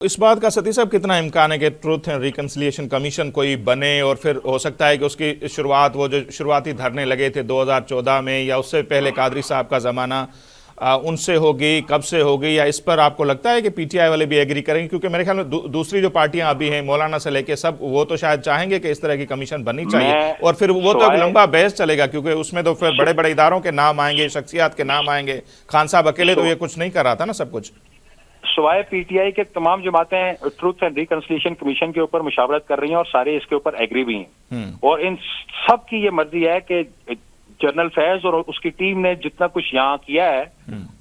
اس بات کا ستی صاحب کتنا امکان ہے کہ ٹروتھ اینڈ ریکنسیلیشن کمیشن کوئی بنے اور پھر ہو سکتا ہے کہ اس کی شروعات وہ جو شروعاتی دھرنے لگے تھے 2014 میں یا اس سے پہلے قادری صاحب کا زمانہ ان سے ہوگی، کب سے ہوگی، یا اس پر آپ کو لگتا ہے کہ پی ٹی آئی والے بھی ایگری کریں گے؟ کیونکہ میرے خیال میں دوسری جو پارٹیاں ابھی ہیں مولانا سے لے کے سب، وہ تو شاید چاہیں گے کہ اس طرح کی کمیشن بننی چاہیے، اور پھر وہ تو ایک لمبا بحث چلے گا کیونکہ اس میں تو پھر بڑے بڑے اداروں کے نام آئیں گے، شخصیات کے نام آئیں گے۔ خان صاحب اکیلے تو یہ کچھ نہیں کر رہا تھا نا سب کچھ۔ سوائے پی ٹی آئی کے تمام جماعتیں ٹروتھ اینڈ ریکنسیلیشن کمیشن کے اوپر مشاورت کر رہی ہیں اور سارے اس کے اوپر ایگری بھی ہیں، اور ان سب کی یہ مرضی ہے کہ جنرل فیض اور اس کی ٹیم نے جتنا کچھ یہاں کیا ہے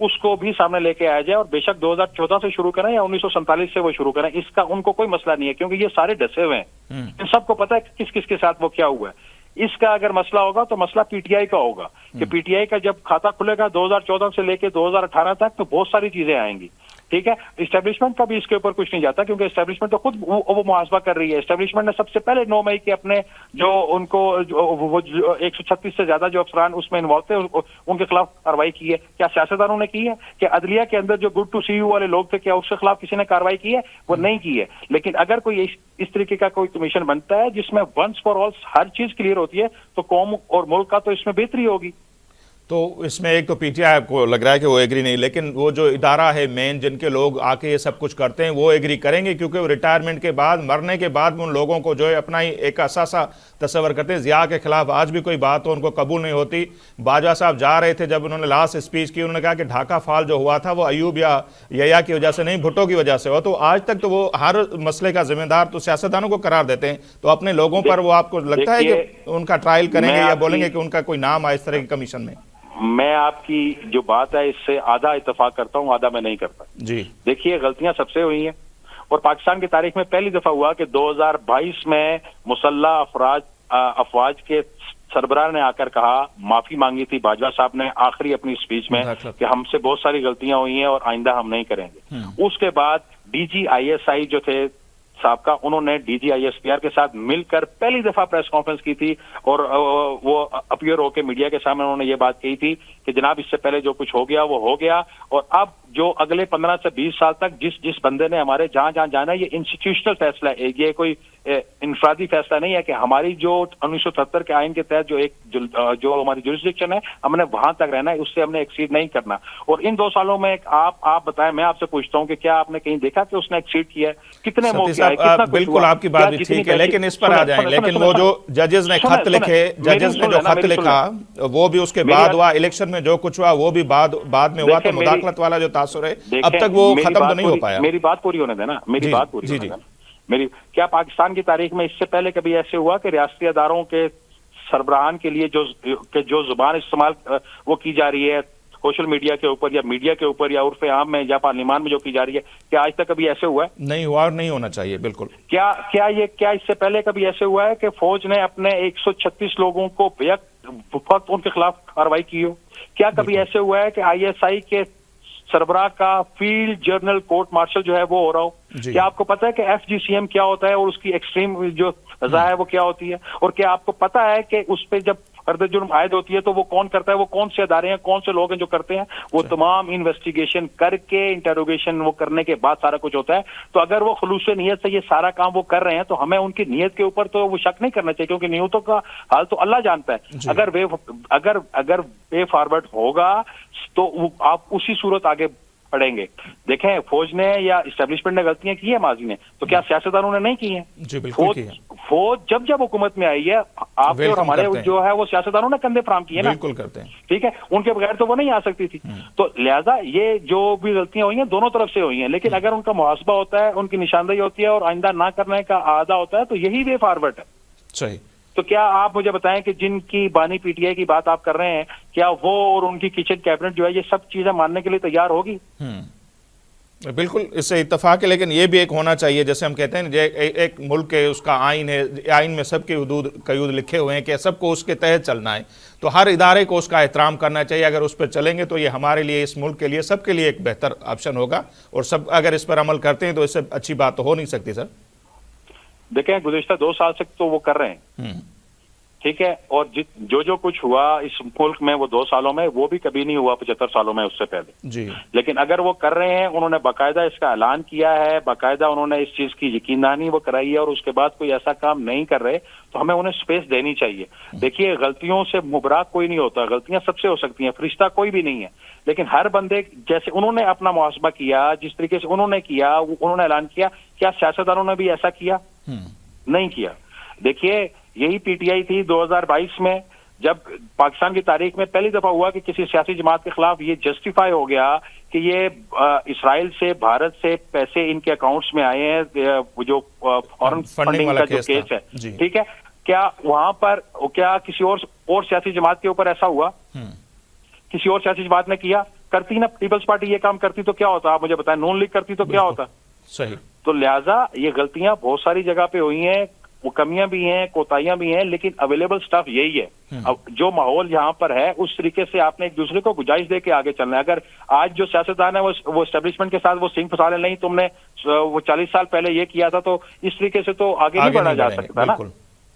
اس کو بھی سامنے لے کے آیا جائے، اور بے شک 2014 سے شروع کریں یا 1947 سے وہ شروع کریں، اس کا ان کو کوئی مسئلہ نہیں ہے، کیونکہ یہ سارے ڈسے ہوئے ہیں، ان سب کو پتہ ہے کس کس کے ساتھ وہ کیا ہوا ہے۔ اس کا اگر مسئلہ ہوگا تو مسئلہ پی ٹی آئی کا ہوگا کہ پی ٹی آئی کا جب کھاتہ کھلے گا 2014 سے لے کے 2018 تک تو بہت ساری چیزیں آئیں گی، ٹھیک ہے۔ اسٹیبلشمنٹ کا بھی اس کے اوپر کچھ نہیں جاتا، کیونکہ اسٹیبلشمنٹ تو خود وہ محاسبہ کر رہی ہے۔ اسٹیبلشمنٹ نے سب سے پہلے 9 مئی کے اپنے جو ان کو 136 سے زیادہ جو افسران اس میں انوالو تھے ان کے خلاف کارروائی کی ہے۔ کیا سیاستدانوں نے کی ہے؟ کہ عدلیہ کے اندر جو گڈ ٹو سی یو والے لوگ تھے کیا اس کے خلاف کسی نے کارروائی کی ہے؟ وہ نہیں کی ہے۔ لیکن اگر کوئی اس طریقے کا کوئی کمیشن بنتا ہے جس میں ونس فار آل ہر چیز کلیئر ہوتی ہے تو قوم اور ملک کا تو اس میں بہتری ہوگی۔ تو اس میں ایک تو پی ٹی آئی کو لگ رہا ہے کہ وہ ایگری نہیں، لیکن وہ جو ادارہ ہے مین جن کے لوگ آ کے یہ سب کچھ کرتے ہیں وہ ایگری کریں گے، کیونکہ وہ ریٹائرمنٹ کے بعد مرنے کے بعد ان لوگوں کو جو ہے اپنا ہی ایک اثاثہ تصور کرتے ہیں۔ ضیاء کے خلاف آج بھی کوئی بات ہو ان کو قبول نہیں ہوتی۔ باجوہ صاحب جا رہے تھے جب انہوں نے لاسٹ اسپیچ کی، انہوں نے کہا کہ ڈھاکہ فال جو ہوا تھا وہ ایوب یا یحییٰ کی وجہ سے نہیں، بھٹو کی وجہ سے ہوا۔ تو آج تک تو وہ ہر مسئلے کا ذمہ دار تو سیاستدانوں کو قرار دیتے ہیں، تو اپنے لوگوں پر وہ آپ کو لگتا ہے کہ ان کا ٹرائل کریں گے یا بولیں گے کہ ان کا کوئی نام آئے اس طرح کی کمیشن میں؟ میں آپ کی جو بات ہے اس سے آدھا اتفاق کرتا ہوں، آدھا میں نہیں کرتا۔ جی دیکھیے غلطیاں سب سے ہوئی ہیں، اور پاکستان کی تاریخ میں پہلی دفعہ ہوا کہ 2022 میں مسلح افواج کے سربراہ نے آ کر کہا، معافی مانگی تھی باجوہ صاحب نے آخری اپنی اسپیچ میں کہ ہم سے بہت ساری غلطیاں ہوئی ہیں اور آئندہ ہم نہیں کریں گے۔ اس کے بعد D G I S I جو تھے صاحب کا، انہوں نے D G I S P R کے ساتھ مل کر پہلی دفعہ پریس کانفرنس کی تھی، اور وہ اپیئر ہو کے میڈیا کے سامنے انہوں نے یہ بات کہی تھی کہ جناب اس سے پہلے جو کچھ ہو گیا وہ ہو گیا، اور اب جو اگلے 15 سے 20 سال تک جس بندے نے ہمارے جہاں جہاں جانا ہے یہ انسٹیٹیوشنل فیصلہ ہے، یہ کوئی انفرادی فیصلہ نہیں ہے کہ ہماری جو 1977 کے آئین کے تحت جو ہماری جورسڈکشن ہے ہم نے وہاں تک رہنا ہے، اس سے ہم نے ایکسیڈ نہیں کرنا۔ اور ان 2 سالوں میں آپ بتائیں، میں آپ سے پوچھتا ہوں کہ کیا آپ نے کہیں دیکھا کہ اس نے ایکسیڈ کیا ہے؟ کتنے موقع آئے، کتنا کچھ بالکل آپ کی بات بھی ٹھیک ہے، لیکن اس پر آ جائیں۔ لیکن وہ جو ججز نے خط لکھے، ججز نے جو خط لکھا وہ بھی اس کے بعد ہوا، الیکشن میں جو کچھ ہوا وہ بھی بعد میں ہوا، تو مداخلت والا جو تاثر ہے اب تک وہ ختم تو نہیں ہو پایا۔ میری بات پوری ہونے دینا، میری بات پوری ہونے دینا۔ کیا پاکستان کی تاریخ میں اس سے پہلے کبھی ایسے ہوا کہ ریاستی اداروں کے سربراہان کے لیے جو زبان استعمال وہ کی جا رہی ہے سوشل میڈیا کے اوپر یا میڈیا کے اوپر یا عرف عام میں یا پارلیمان میں جو کی جا رہی ہے، کیا آج تک کبھی ایسے ہوا ہے؟ نہیں ہوا اور نہیں ہونا چاہیے، بالکل۔ کیا اس سے پہلے کبھی ایسے ہوا ہے کہ فوج نے اپنے 136 لوگوں کو وقت ان کے خلاف کارروائی کی ہو؟ کیا کبھی ایسے ہوا ہے کہ آئی ایس آئی کے سربراہ کا فیلڈ جرنل کورٹ مارشل جو ہے وہ ہو رہا ہو؟ کیا آپ کو پتا ہے کہ ایف جی سی ایم کیا ہوتا ہے اور اس کی ایکسٹریم جو سزا ہے وہ کیا ہوتی ہے؟ اور کیا آپ کو پتا ہے کہ اس پہ جب فرد جرم عائد ہوتی ہے تو وہ کون کرتا ہے؟ وہ کون سے ادارے ہیں، کون سے لوگ ہیں جو کرتے ہیں؟ وہ تمام انویسٹیگیشن کر کے انٹروگیشن وہ کرنے کے بعد سارا کچھ ہوتا ہے۔ تو اگر وہ خلوص نیت سے یہ سارا کام وہ کر رہے ہیں تو ہمیں ان کی نیت کے اوپر تو وہ شک نہیں کرنا چاہیے، کیونکہ نیتوں کا حال تو اللہ جانتا ہے۔ اگر وے فارورڈ ہوگا تو آپ اسی صورت آگے پڑیں گے۔ دیکھیں فوج نے یا اسٹیبلشمنٹ نے غلطیاں کی ہیں ماضی میں، تو کیا سیاستدانوں نے نہیں کی ہیں؟ جی بالکل کی ہیں۔ فوج جب حکومت میں آئی ہے، آپ کے اور ہمارے جو ہے وہ سیاستدانوں نے کندھے فراہم کیے نا، بالکل کرتے ہیں، ٹھیک ہے، ان کے بغیر تو وہ نہیں آ سکتی تھی۔ تو لہذا یہ جو بھی غلطیاں ہوئی ہیں دونوں طرف سے ہوئی ہیں، لیکن اگر ان کا محاسبہ ہوتا ہے، ان کی نشاندہی ہوتی ہے اور آئندہ نہ کرنے کا اعادہ ہوتا ہے تو یہی وے فارورڈ ہے۔ صحیح۔ تو کیا آپ مجھے بتائیں کہ جن کی بانی پی ٹی آئی کی بات آپ کر رہے ہیں، کیا وہ اور ان کی کچن کیبنٹ جو ہے یہ سب چیزیں ماننے کے لیے تیار ہوگی؟ بالکل اس سے اتفاق ہے، لیکن یہ بھی ایک ہونا چاہیے، جیسے ہم کہتے ہیں ایک ملک ہے، اس کا آئین ہے، آئین میں سب کے قیود لکھے ہوئے ہیں کہ سب کو اس کے تحت چلنا ہے، تو ہر ادارے کو اس کا احترام کرنا چاہیے۔ اگر اس پہ چلیں گے تو یہ ہمارے لیے، اس ملک کے لیے، سب کے لیے ایک بہتر آپشن ہوگا، اور سب اگر اس پر عمل کرتے ہیں تو اس سے اچھی بات تو ہو نہیں سکتی۔ سر دیکھیں گزشتہ 2 سال سے تو وہ کر رہے ہیں، ٹھیک ہے، اور جو کچھ ہوا اس ملک میں وہ 2 سالوں میں، وہ بھی کبھی نہیں ہوا 75 سالوں میں اس سے پہلے جی، لیکن اگر وہ کر رہے ہیں، انہوں نے باقاعدہ اس کا اعلان کیا ہے، باقاعدہ انہوں نے اس چیز کی یقین دہانی وہ کرائی ہے، اور اس کے بعد کوئی ایسا کام نہیں کر رہے تو ہمیں انہیں سپیس دینی چاہیے. دیکھیے غلطیوں سے مبرا کوئی نہیں ہوتا، غلطیاں سب سے ہو سکتی ہیں، فرشتہ کوئی بھی نہیں ہے، لیکن ہر بندے جیسے انہوں نے اپنا محاسبہ کیا، جس طریقے سے انہوں نے کیا، انہوں نے اعلان کیا، کیا سیاستدانوں نے بھی ایسا کیا؟ نہیں کیا. دیکھیے یہی پی ٹی آئی تھی 2022 میں، جب پاکستان کی تاریخ میں پہلی دفعہ ہوا کہ کسی سیاسی جماعت کے خلاف یہ جسٹیفائی ہو گیا کہ یہ اسرائیل سے، بھارت سے پیسے ان کے اکاؤنٹس میں آئے ہیں، جو فورن فنڈنگ کا جو کیس ہے، ٹھیک ہے، کیا وہاں پر کیا کسی اور سیاسی جماعت کے اوپر ایسا ہوا؟ کسی اور سیاسی جماعت نے کیا؟ کرتی نا پیپلز پارٹی یہ کام کرتی تو کیا ہوتا؟ آپ مجھے بتائیں، نون لیگ کرتی تو کیا ہوتا؟ صحیح. تو لہٰذا یہ غلطیاں بہت ساری جگہ پہ ہوئی ہیں، وہ کمیاں بھی ہیں، کوتاہیاں بھی ہیں، لیکن اویلیبل سٹف یہی ہے. اب جو ماحول یہاں پر ہے اس طریقے سے آپ نے ایک دوسرے کو گنجائش دے کے آگے چلنا ہے. اگر آج جو سیاستدان ہے وہ اسٹیبلشمنٹ کے ساتھ وہ سنگ پھنسا لیں، نہیں تم نے وہ 40 سال پہلے یہ کیا تھا، تو اس طریقے سے تو آگے نہیں بڑھا جا سکتا نا.